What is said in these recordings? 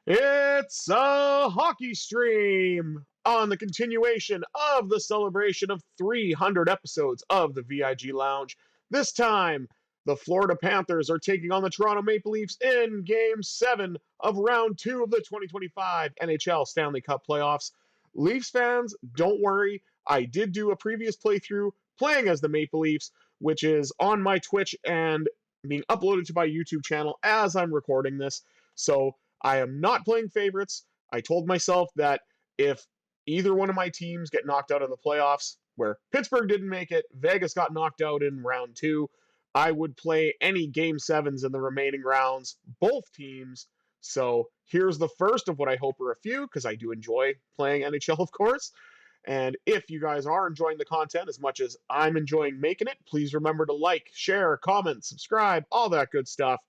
It's a hockey stream on the continuation of the celebration of 300 episodes of the VIG Lounge. This time, the Florida Panthers are taking on the Toronto Maple Leafs in Game 7 of Round 2 of the 2025 NHL Stanley Cup playoffs. Leafs fans, don't worry. I did do a previous playthrough playing as the Maple Leafs, which is on my Twitch and being uploaded to my YouTube channel as I'm recording this. So I am not playing favorites. I told myself that if either one of my teams get knocked out of the playoffs, where Pittsburgh didn't make it, Vegas got knocked out in round 2, I would play any Game 7s in the remaining rounds, both teams. So here's the first of what I hope are a few, because I do enjoy playing NHL, of course. And if you guys are enjoying the content as much as I'm enjoying making it, please remember to like, share, comment, subscribe, all that good stuff.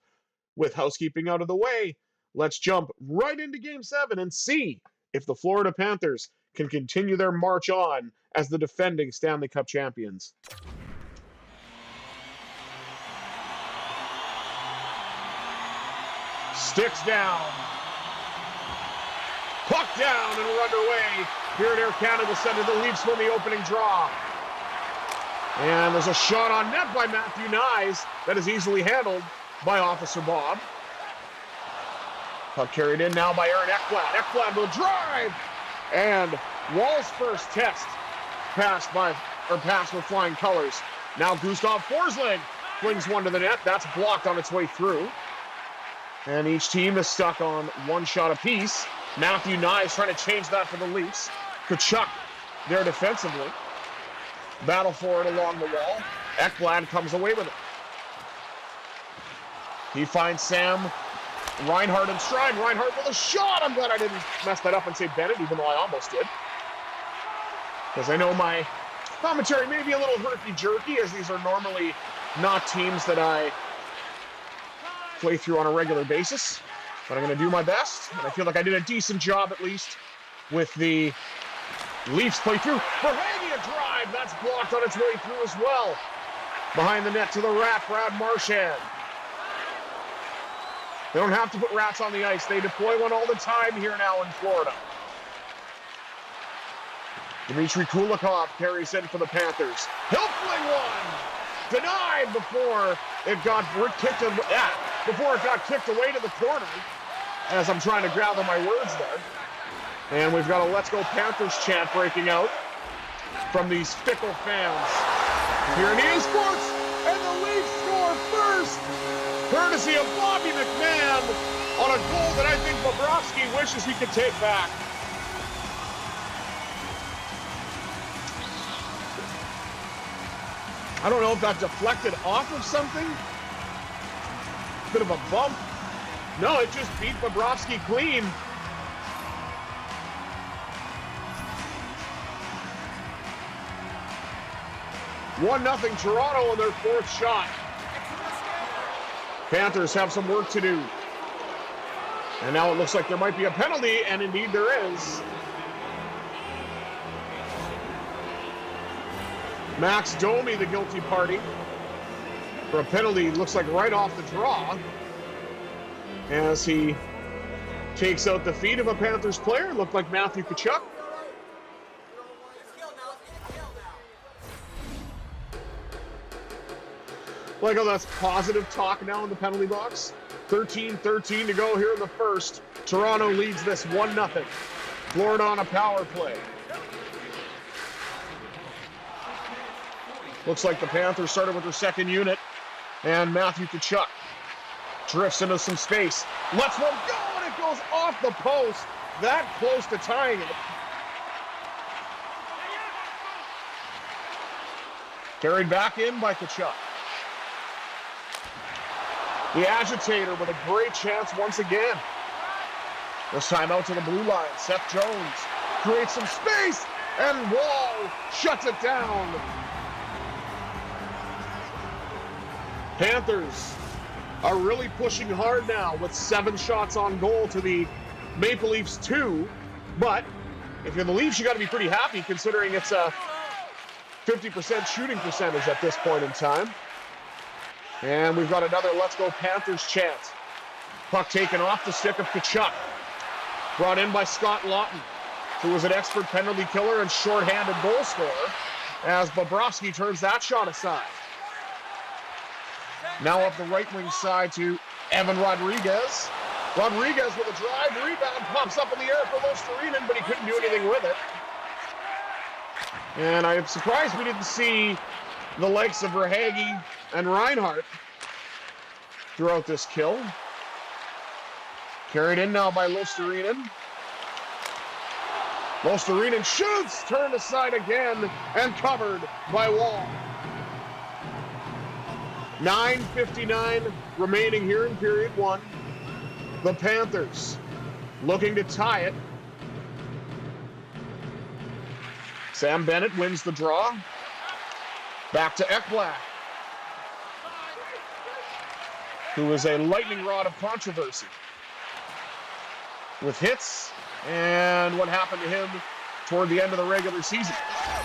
With housekeeping out of the way, let's jump right into Game 7 and see if the Florida Panthers can continue their march on as the defending Stanley Cup champions. Sticks down. Puck down, and we're underway here at Air Canada Centre. The Leafs win the opening draw. And there's a shot on net by Matthew Nyes that is easily handled by Officer Bob. Puck carried in now by Aaron Ekblad. Ekblad will drive, and Wall's first test pass with flying colors. Now Gustav Forsling flings one to the net. That's blocked on its way through. And each team is stuck on one shot apiece. Matthew Nyes trying to change that for the Leafs. Tkachuk there defensively. Battle for it along the wall. Ekblad comes away with it. He finds Sam Reinhart in stride. Reinhart with a shot. I'm glad I didn't mess that up and say Bennett, even though I almost did. Because I know my commentary may be a little herky-jerky, as these are normally not teams that I play through on a regular basis. But I'm going to do my best, and I feel like I did a decent job, at least, with the Leafs playthrough. Verhaeghe a drive. That's blocked on its way through as well. Behind the net to the rat, Brad Marchand. They don't have to put rats on the ice. They deploy one all the time here now in Florida. Dmitry Kulikov carries in for the Panthers. He'll fling one! Denied before it got kicked away to the corner, as I'm trying to gather my words there. And we've got a Let's Go Panthers chant breaking out from these fickle fans here in EA Sports, and the Leafs score first, courtesy of Bobby McMahon, on a goal that I think Bobrovsky wishes he could take back. I don't know if that deflected off of something. Bit of a bump. No, it just beat Bobrovsky clean. One 0 Toronto on their fourth shot. Panthers have some work to do. And now it looks like there might be a penalty, and indeed there is. Max Domi, the guilty party, for a penalty, looks like right off the draw, as he takes out the feet of a Panthers player. Looked like Matthew Tkachuk. Like, oh, that's positive talk now in the penalty box. 13-13 to go here in the first. Toronto leads this 1-0. Florida on a power play. Looks like the Panthers started with their second unit. And Matthew Tkachuk drifts into some space. Lets one go, and it goes off the post. That close to tying it. Carried back in by Tkachuk. The agitator with a great chance once again. This time out to the blue line. Seth Jones creates some space, and Wall shuts it down. Panthers are really pushing hard now with 7 shots on goal to the Maple Leafs 2. But if you're the Leafs, you got to be pretty happy considering it's a 50% shooting percentage at this point in time. And we've got another Let's Go Panthers chant. Puck taken off the stick of Tkachuk. Brought in by Scott Lawton, who was an expert penalty killer and shorthanded goal scorer, as Bobrovsky turns that shot aside. Now up the right wing side to Evan Rodriguez. Rodriguez with a drive, rebound, pops up in the air for Losterinen, but he couldn't do anything with it. And I'm surprised we didn't see the likes of Verhaeghe and Reinhart throughout this kill. Carried in now by Losterinen. Losterinen shoots, turned aside again, and covered by Wall. 9:59 remaining here in period one. The Panthers looking to tie it. Sam Bennett wins the draw. Back to Ekblad, who is a lightning rod of controversy with hits and what happened to him toward the end of the regular season.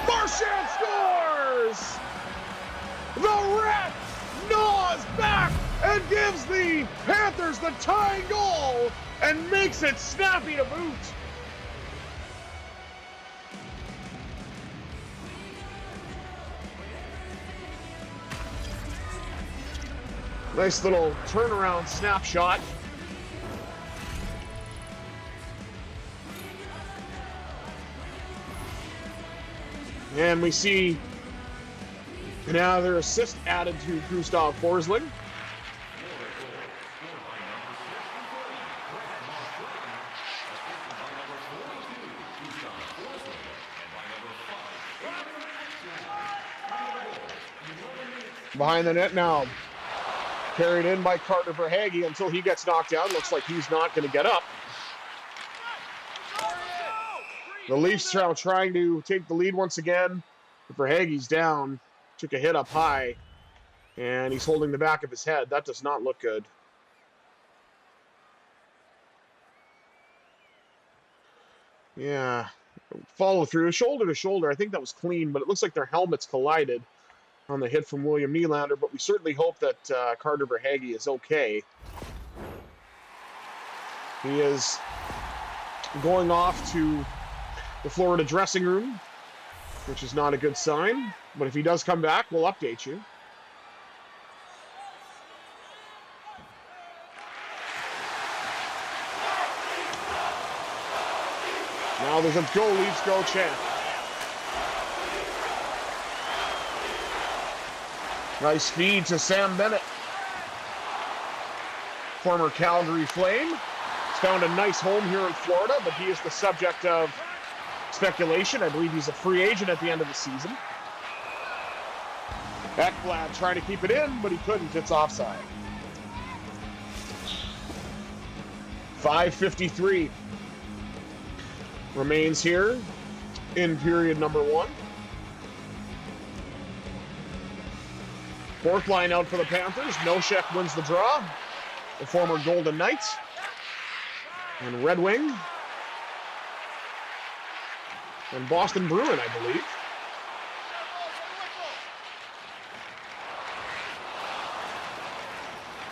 Marchand scores! The Rat gnaws back and gives the Panthers the tying goal and makes it snappy to boot. Nice little turnaround snapshot. And we see another assist added to Gustav Forsling. Behind the net now. Carried in by Carter Verhaeghe until he gets knocked down. Looks like he's not going to get up. The Leafs are trying to take the lead once again. Verhaeghe's down. Took a hit up high. And he's holding the back of his head. That does not look good. Yeah. Follow through. Shoulder to shoulder. I think that was clean, but it looks like their helmets collided on the hit from William Nylander, but we certainly hope that Carter Verhaeghe is okay. He is going off to the Florida dressing room, which is not a good sign, but if he does come back, we'll update you. Now there's a Go Leafs Go chant. Nice feed to Sam Bennett. Former Calgary Flame. He's found a nice home here in Florida, but he is the subject of speculation. I believe he's a free agent at the end of the season. Ekblad trying to keep it in, but he couldn't. It's offside. 5:53 remains here in period number one. Fourth line out for the Panthers. Nosek wins the draw. The former Golden Knights. And Red Wing. And Boston Bruin, I believe.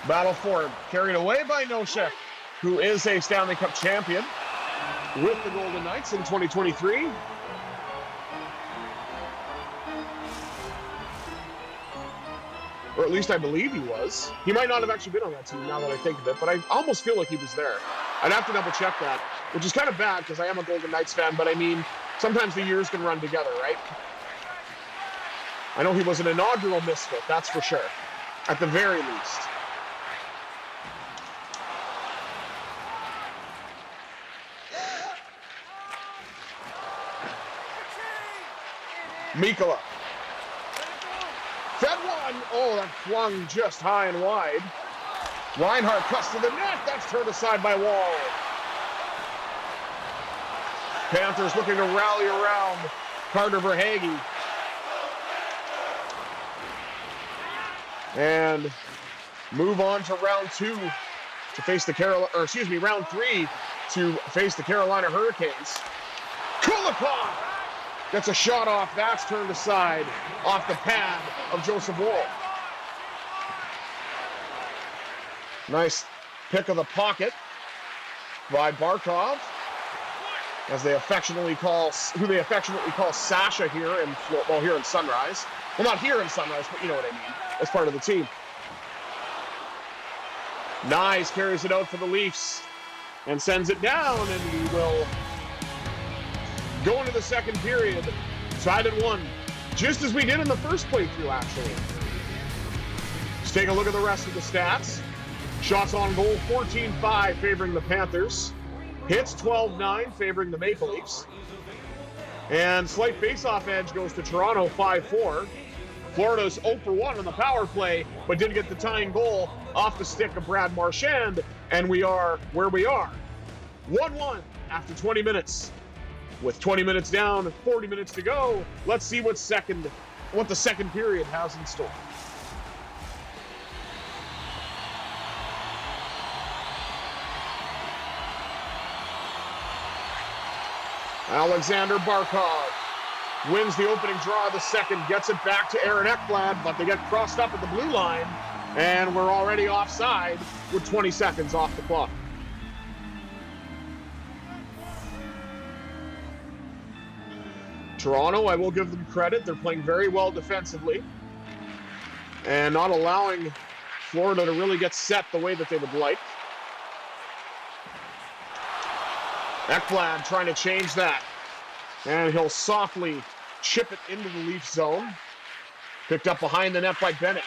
Battle for it. Carried away by Nosek, who is a Stanley Cup champion with the Golden Knights in 2023. Or at least I believe he was. He might not have actually been on that team now that I think of it, but I almost feel like he was there. I'd have to double check that, which is kind of bad because I am a Golden Knights fan, but I mean, sometimes the years can run together, right? I know he was an inaugural misfit, that's for sure, at the very least. Mikkola. Fed one. Oh, that flung just high and wide. Reinhart cuts to the net. That's turned aside by Wall. Panthers looking to rally around Carter Verhaeghe. And move on to round two to face the round three to face the Carolina Hurricanes. Kulikov gets a shot off. That's turned aside off the pad of Joseph Woll. Nice pick of the pocket by Barkov. as they affectionately call, who they affectionately call Sasha here in Sunrise. Well, not here in Sunrise, but you know what I mean. As part of the team. Nyes carries it out for the Leafs and sends it down, and we will go into the second period, tied at 1, just as we did in the first playthrough, actually. Let's take a look at the rest of the stats. Shots on goal, 14-5, favoring the Panthers. Hits, 12-9, favoring the Maple Leafs. And slight face-off edge goes to Toronto, 5-4. Florida's 0-for-1 on the power play, but didn't get the tying goal off the stick of Brad Marchand, and we are where we are. 1-1 after 20 minutes. With 20 minutes down, 40 minutes to go, let's see what the second period has in store. Alexander Barkov wins the opening draw of the second, gets it back to Aaron Ekblad, but they get crossed up at the blue line, and we're already offside with 20 seconds off the clock. Toronto, I will give them credit. They're playing very well defensively and not allowing Florida to really get set the way that they would like. Ekblad trying to change that. And he'll softly chip it into the Leaf zone. Picked up behind the net by Bennett.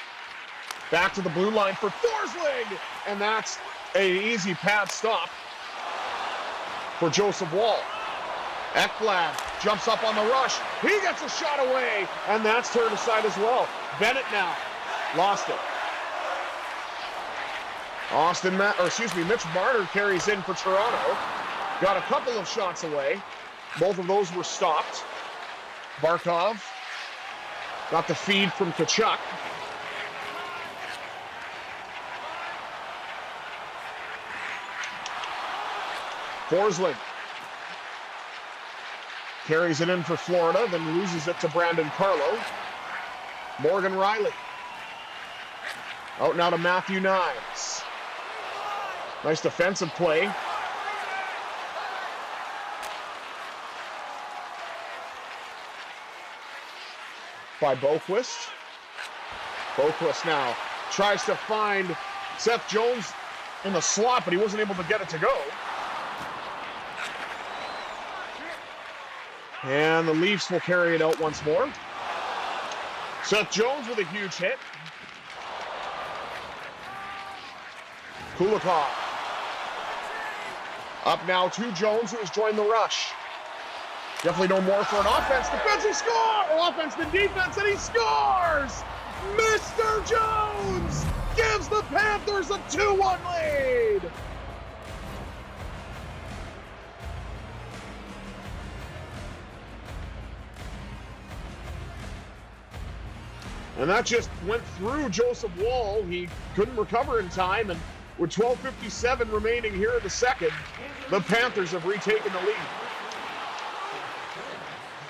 Back to the blue line for Forsling! And that's an easy pad stop for Joseph Woll. Ekblad jumps up on the rush. He gets a shot away, and that's turned aside as well. Bennett now lost it. Mitch Marner carries in for Toronto. Got a couple of shots away. Both of those were stopped. Barkov got the feed from Tkachuk. Forsling carries it in for Florida, then loses it to Brandon Carlo. Morgan Riley. Out now to Matthew Nyes. Nice defensive play. By Boquist. Boquist now tries to find Seth Jones in the slot, but he wasn't able to get it to go. And the Leafs will carry it out once more. Seth Jones with a huge hit. Kulikov. Up now to Jones, who has joined the rush. Definitely no more for an offense. Defensive score! Or offense than defense, and he scores! Mr. Jones gives the Panthers a 2-1 lead! And that just went through Joseph Woll. He couldn't recover in time, and with 12:57 remaining here in the second, the Panthers have retaken the lead.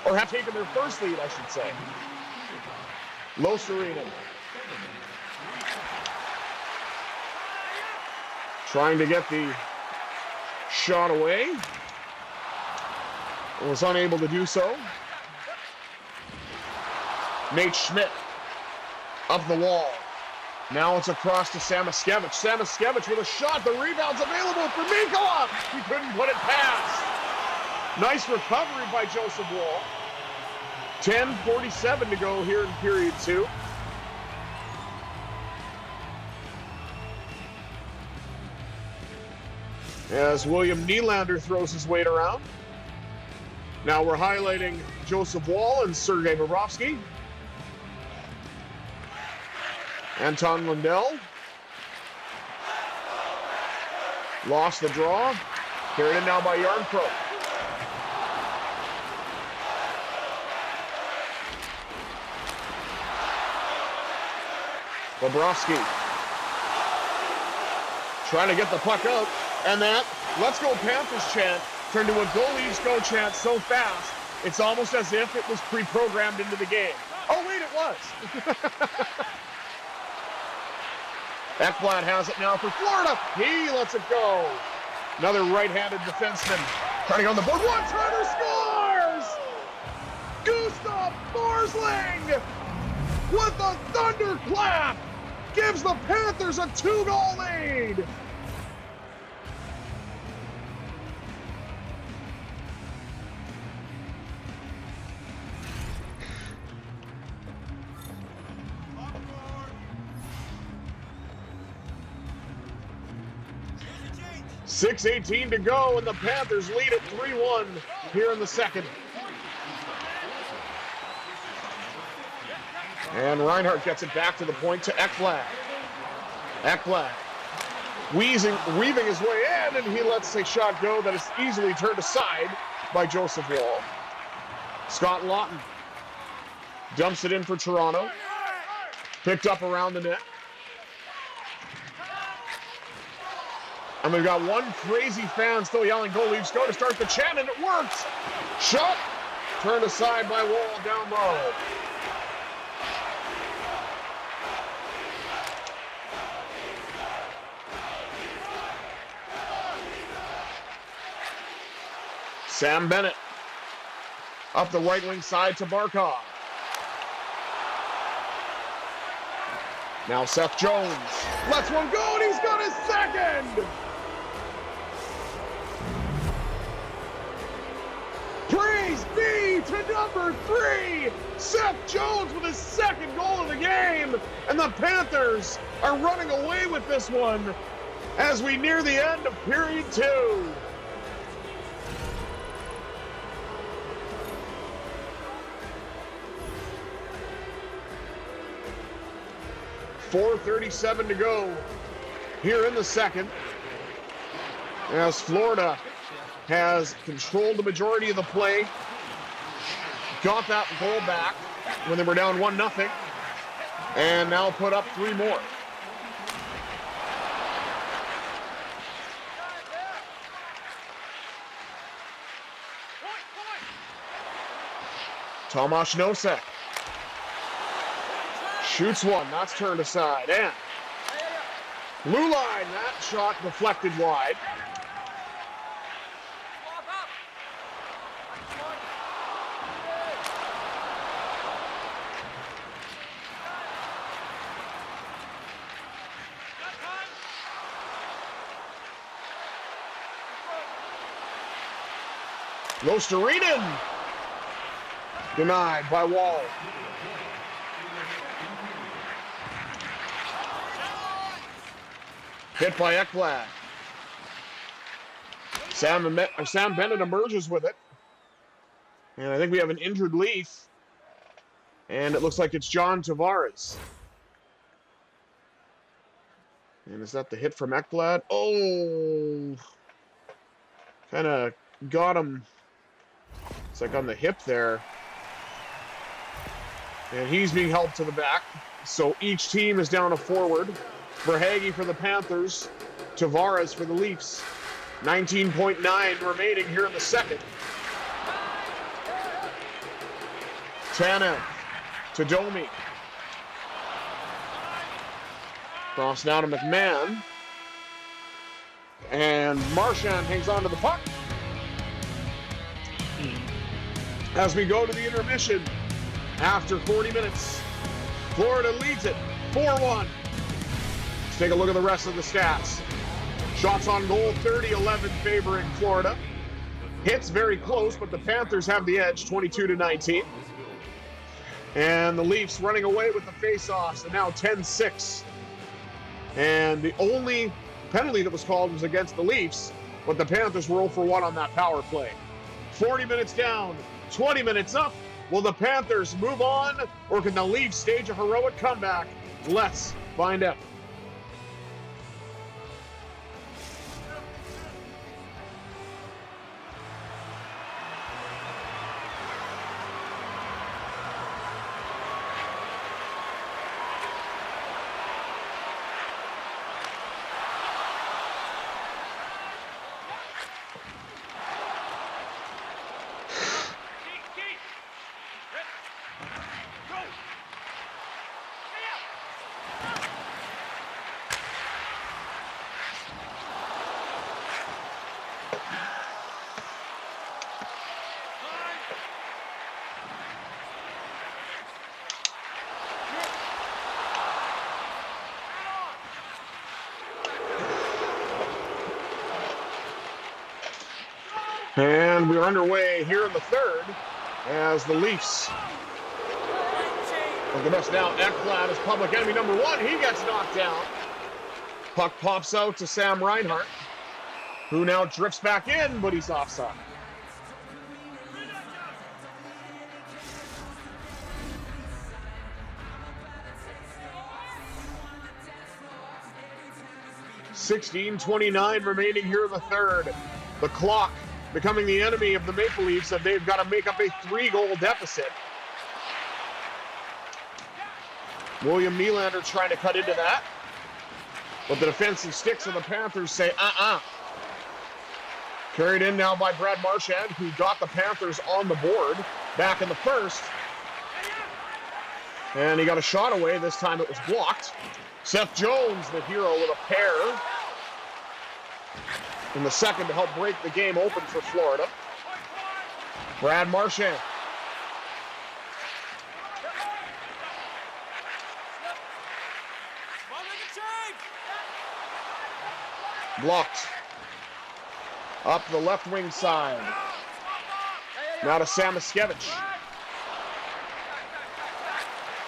Or have taken their first lead, I should say. Loserinen. Trying to get the shot away. Was unable to do so. Nate Schmidt up the wall. Now it's across to Samaskevich. Samaskevich with a shot. The rebound's available for Mikula. He couldn't put it past. Nice recovery by Joseph Woll. 10:47 to go here in period 2. As William Nylander throws his weight around. Now we're highlighting Joseph Woll and Sergei Bobrovsky. Anton Lundell. Lost the draw. Carried in now by Yarncroke. Bobrovsky trying to get the puck out, and that "Let's Go Panthers" chant turned to a "Go Leafs Go" chant so fast, it's almost as if it was pre-programmed into the game. Oh wait, it was. Ekblad has it now for Florida. He lets it go. Another right-handed defenseman trying on the board. One-timer scores! Gustav Forsling with a thunderclap gives the Panthers a 2-goal lead. .6:18 to go, and the Panthers lead at 3-1 here in the second. And Reinhardt gets it back to the point to Ekblad. Ekblad weaving his way in, and he lets a shot go that is easily turned aside by Joseph Woll. Scott Lawton dumps it in for Toronto. Picked up around the net. And we've got one crazy fan still yelling, "Go Leafs, go," to start the chant, and it works! Shot turned aside by Woll down low. Sam Bennett up the right wing side to Barkov. Now Seth Jones lets one go, and he's got his second! Praise be to number 3, Seth Jones with his second goal of the game, and the Panthers are running away with this one as we near the end of period 2. .437 to go here in the second, as Florida has controlled the majority of the play, got that goal back when they were down 1-0, and now put up 3 more. Tomasz Nosek shoots one, that's turned aside, and blue line, that shot deflected wide. Losterinen denied by Woll. Hit by Ekblad. Sam Bennett emerges with it. And I think we have an injured Leaf. And it looks like it's John Tavares. And is that the hit from Ekblad? Oh! Kind of got him. It's like on the hip there. And he's being helped to the back. So each team is down a forward. Verhaeghe for the Panthers, Tavares for the Leafs. 19.9 remaining here in the second. Tanev to Domi. Cross now to McMahon. And Marchand hangs on to the puck. As we go to the intermission, after 40 minutes, Florida leads it 4-1. Let's take a look at the rest of the stats. Shots on goal, 30-11 favoring Florida. Hits very close, but the Panthers have the edge, 22-19. And the Leafs running away with the faceoffs, and now 10-6. And the only penalty that was called was against the Leafs, but the Panthers were 0 for 1 on that power play. 40 minutes down, 20 minutes up. Will the Panthers move on, or can the Leafs stage a heroic comeback? Let's find out. And we're underway here in the third as the Leafs look at us now. Ekblad is public enemy number one. He gets knocked down. Puck pops out to Sam Reinhart, who now drifts back in, but he's offside. .29 remaining here in the third. The clock becoming the enemy of the Maple Leafs, and they've got to make up a 3-goal deficit. William Nylander trying to cut into that, but the defensive sticks of the Panthers say, Carried in now by Brad Marchand, who got the Panthers on the board back in the first. And he got a shot away. This time it was blocked. Seth Jones, the hero, with a pair in the second to help break the game open for Florida. Brad Marchand. Blocked. Up the left wing side. Now to Samoskevich,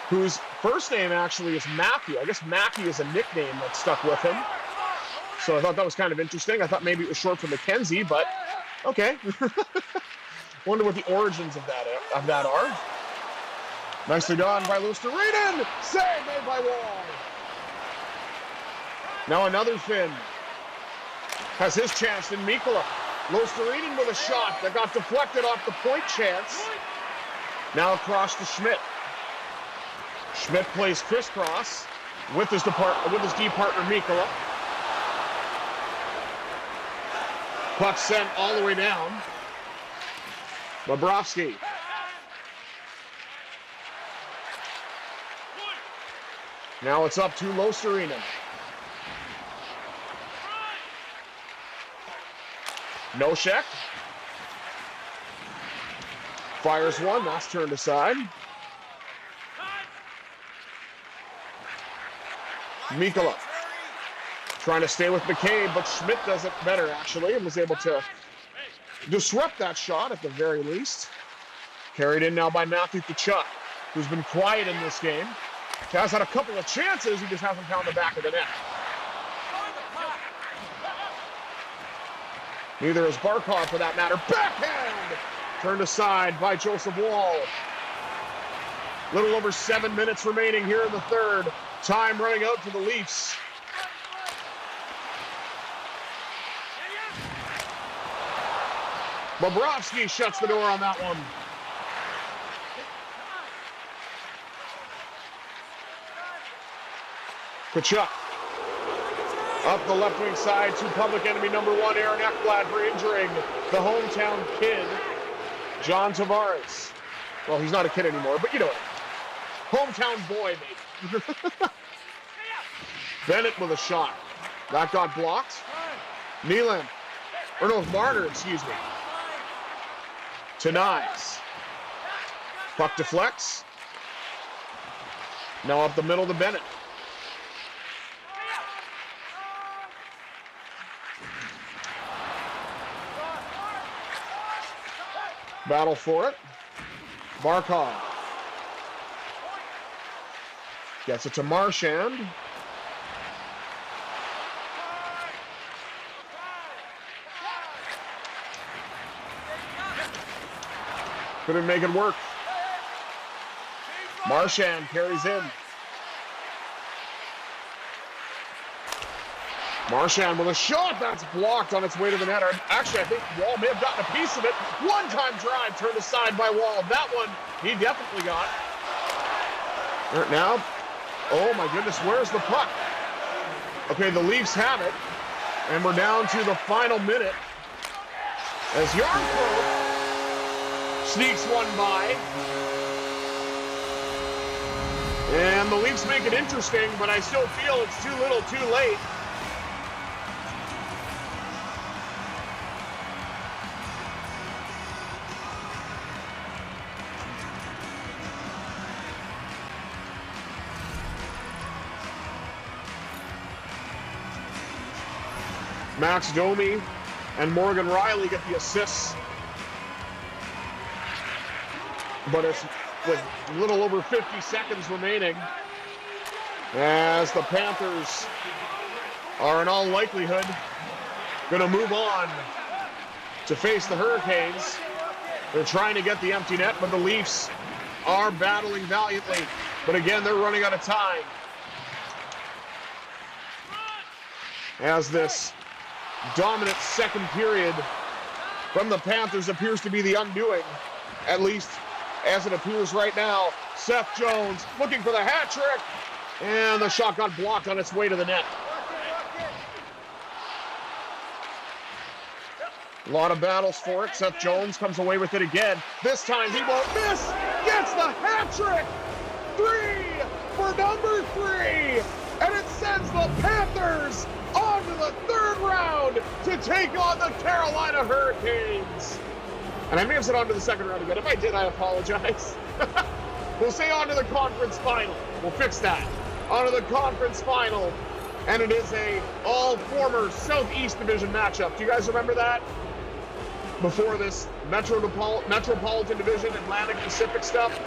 whose first name actually is Matthew. I guess Matthew is a nickname that stuck with him. So I thought that was kind of interesting. I thought maybe it was short for Mackenzie, but okay. Wonder what the origins of that are. Nicely done by Luostarinen. Save made by Wall. Now another Finn has his chance in Mikkola. Luostarinen with a shot that got deflected off the point chance. Now across to Schmidt. Schmidt plays crisscross with his D partner Mikkola. Puck sent all the way down. Bobrovsky. Now it's up to Luostarinen. Nosek. Fires one, that's turned aside. Mikkola trying to stay with McCabe, but Schmidt does it better, actually, and was able to disrupt that shot at the very least. Carried in now by Matthew Tkachuk, who's been quiet in this game. Has had a couple of chances, he just hasn't found the back of the net. Neither is Barkov, for that matter. Backhand! Turned aside by Joseph Woll. Little over 7 minutes remaining here in the third. Time running out for the Leafs. Bobrovsky shuts the door on that one. Tkachuk. Up the left wing side to public enemy number one, Aaron Ekblad, for injuring the hometown kid, John Tavares. Well, he's not a kid anymore, but you know it. Hometown boy, maybe. Bennett with a shot. That got blocked. Marner, excuse me. Denies. Puck deflects. Now up the middle to Bennett. Battle for it. Barkov. Gets it to Marchand. Couldn't make it work. Marchand carries in. Marchand with a shot that's blocked on its way to the net. Actually, I think Wall may have gotten a piece of it. One-time drive turned aside by Wall. That one he definitely got. Right now, oh my goodness, where's the puck? Okay, the Leafs have it, and we're down to the final minute as Yarncroke sneaks one by. And the Leafs make it interesting, but I still feel it's too little too late. Max Domi and Morgan Riley get the assists. But it's with a little over 50 seconds remaining, as the Panthers are in all likelihood going to move on to face the Hurricanes. They're trying to get the empty net, but the Leafs are battling valiantly. But again, they're running out of time, as this dominant second period from the Panthers appears to be the undoing, at least as it appears right now. Seth Jones looking for the hat trick, and the shot got blocked on its way to the net. A lot of battles for it. Seth Jones comes away with it again. This time he won't miss. Gets the hat trick. 3 for number 3. And it sends the Panthers on to the third round to take on the Carolina Hurricanes. And I may have said on to the second round again. If I did, I apologize. We'll say on to the conference final. We'll fix that. On to the conference final. And it is a all-former Southeast Division matchup. Do you guys remember that? Before this Metropolitan Division, Atlantic Pacific stuff.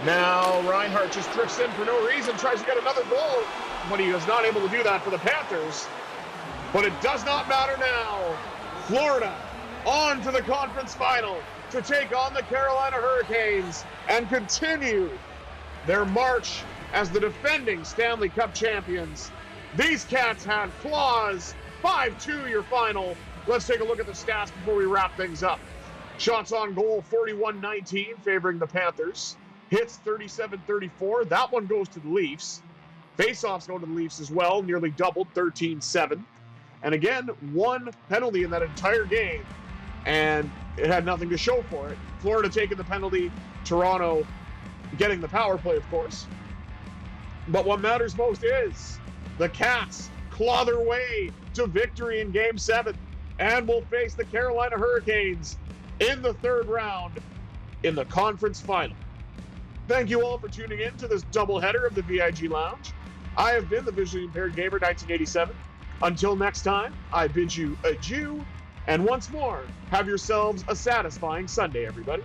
Now Reinhart just drifts in for no reason, tries to get another goal, but he is not able to do that for the Panthers. But it does not matter now. Florida on to the conference final to take on the Carolina Hurricanes and continue their march as the defending Stanley Cup champions. These Cats had claws. 5-2 your final. Let's take a look at the stats before we wrap things up. Shots on goal, 41-19, favoring the Panthers. Hits, 37-34. That one goes to the Leafs. Faceoffs go to the Leafs as well, nearly doubled, 13-7. And again, one penalty in that entire game, and it had nothing to show for it. Florida taking the penalty, Toronto getting the power play, of course. But what matters most is the Cats claw their way to victory in Game 7 and will face the Carolina Hurricanes in the third round in the conference final. Thank you all for tuning in to this doubleheader of the VIG Lounge. I have been the Visually Impaired Gamer 1987. Until next time, I bid you adieu, and once more, have yourselves a satisfying Sunday, everybody.